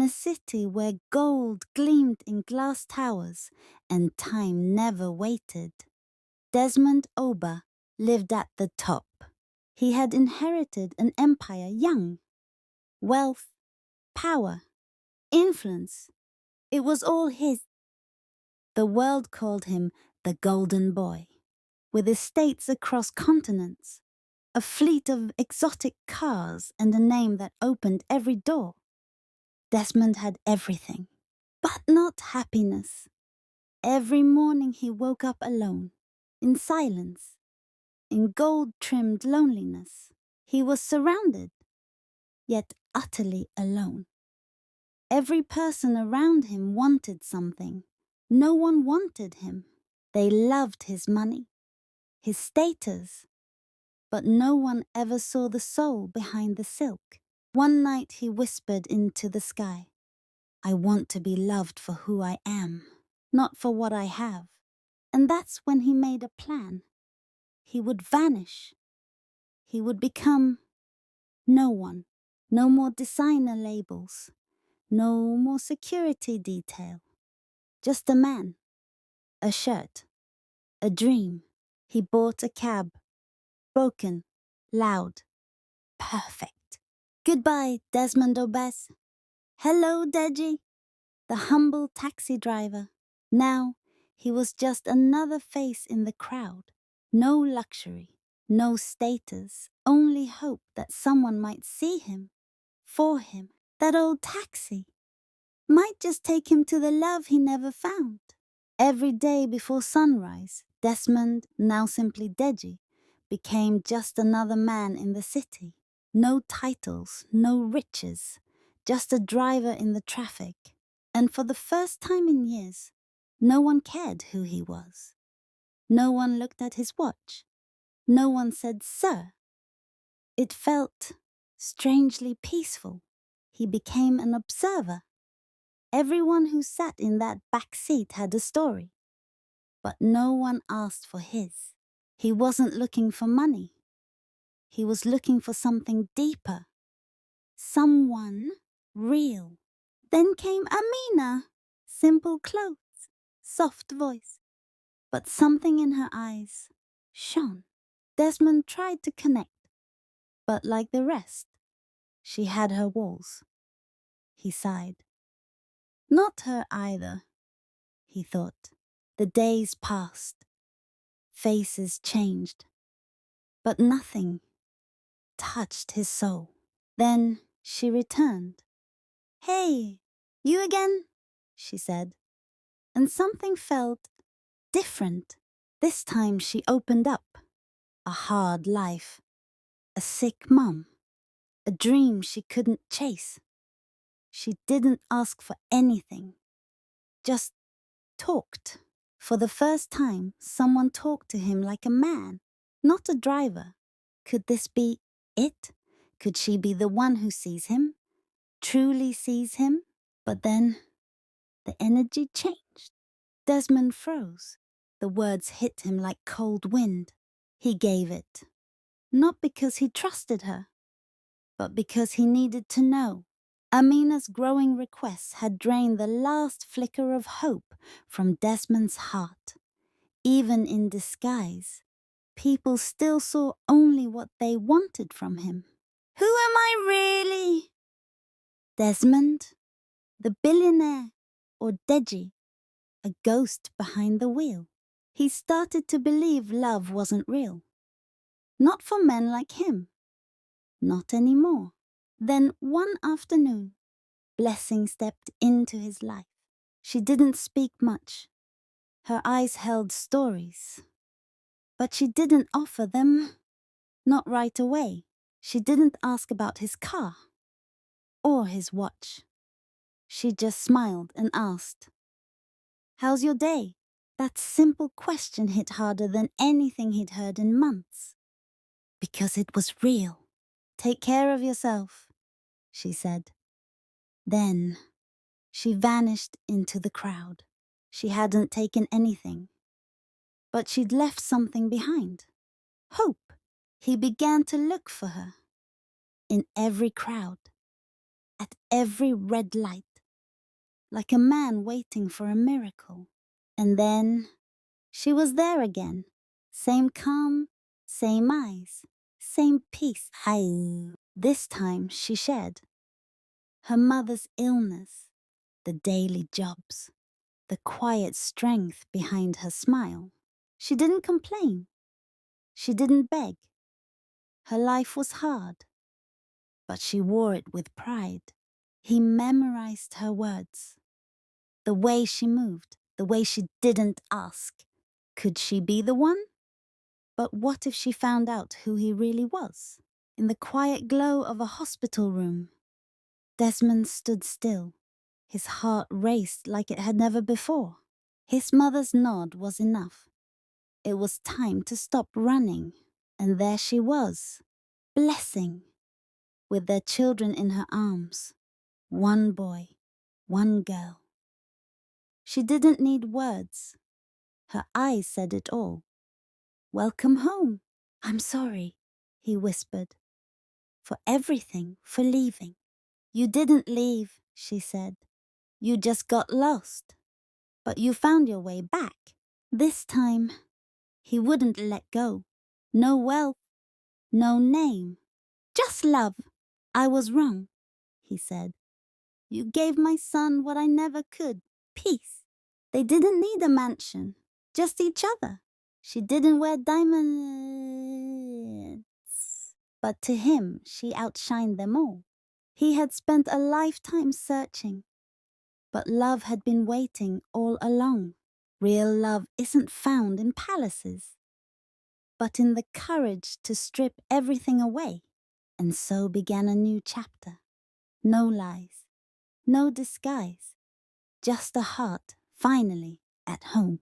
a city where gold gleamed in glass towers and time never waited, Desmond Oba lived at the top. He had inherited an empire young. Wealth, power, influence, it was all his. The world called him the Golden Boy, with estates across continents, a fleet of exotic cars, and a name that opened every door. Desmond had everything, but not happiness. Every morning he woke up alone, in silence, in gold-trimmed loneliness. He was surrounded, yet utterly alone. Every person around him wanted something. No one wanted him. They loved his money, his status, but no one ever saw the soul behind the silk. One night he whispered into the sky, "I want to be loved for who I am, not for what I have." And that's when he made a plan. He would vanish. He would become no one. No more designer labels. No more security detail. Just a man. A shirt. A dream. He bought a cab. Broken. Loud. Perfect. Goodbye, Desmond Oba. Hello, Deji. The humble taxi driver. Now he was just another face in the crowd. No luxury, no status, only hope that someone might see him, for him. That old taxi might just take him to the love he never found. Every day before sunrise, Desmond, now simply Deji, became just another man in the city. No titles, no riches, just a driver in the traffic. And for the first time in years, no one cared who he was. No one looked at his watch. No one said, "Sir." It felt strangely peaceful. He became an observer. Everyone who sat in that back seat had a story, but no one asked for his. He wasn't looking for money. He was looking for something deeper. Someone real. Then came Amina. Simple clothes, soft voice, but something in her eyes shone. Desmond tried to connect, but like the rest, she had her walls. He sighed. Not her either, he thought. The days passed. Faces changed. But nothing touched his soul. Then she returned. "Hey, you again?" she said. And something felt different. This time she opened up. A hard life. A sick mum. A dream she couldn't chase. She didn't ask for anything. Just talked. For the first time, someone talked to him like a man, not a driver. Could this be it? Could she be the one who sees him? Truly sees him? But then, the energy changed. Desmond froze. The words hit him like cold wind. He gave it. Not because he trusted her, but because he needed to know. Amina's growing requests had drained the last flicker of hope from Desmond's heart. Even in disguise, people still saw only what they wanted from him. Who am I really? Desmond, the billionaire, or Deji, a ghost behind the wheel. He started to believe love wasn't real. Not for men like him. Not anymore. Then one afternoon, Blessing stepped into his life. She didn't speak much. Her eyes held stories. But she didn't offer them. Not right away. She didn't ask about his car or his watch. She just smiled and asked, "How's your day?" That simple question hit harder than anything he'd heard in months. Because it was real. "Take care of yourself," she said. Then she vanished into the crowd. She hadn't taken anything, but she'd left something behind. Hope. He began to look for her. In every crowd. At every red light. like a man waiting for a miracle. And then she was there again. Same calm, same eyes, same peace. Hi. This time she shared her mother's illness, the daily jobs, the quiet strength behind her smile. She didn't complain. She didn't beg. Her life was hard, but she wore it with pride. He memorized her words, the way she moved, the way she didn't ask. Could she be the one? But what if she found out who he really was? In the quiet glow of a hospital room, Desmond stood still. His heart raced like it had never before. His mother's nod was enough. It was time to stop running. And there she was, blessing, with their children in her arms. One boy, one girl. She didn't need words. Her eyes said it all. Welcome home. I'm sorry, he whispered. For everything, for leaving. You didn't leave, she said. You just got lost. But you found your way back. This time, he wouldn't let go. No wealth, no name. Just love. I was wrong, he said. You gave my son what I never could, peace. They didn't need a mansion, just each other. She didn't wear diamonds, but to him she outshined them all. He had spent a lifetime searching, but love had been waiting all along. Real love isn't found in palaces, but in the courage to strip everything away. And so began a new chapter. No lies, no disguise, just a heart finally at home.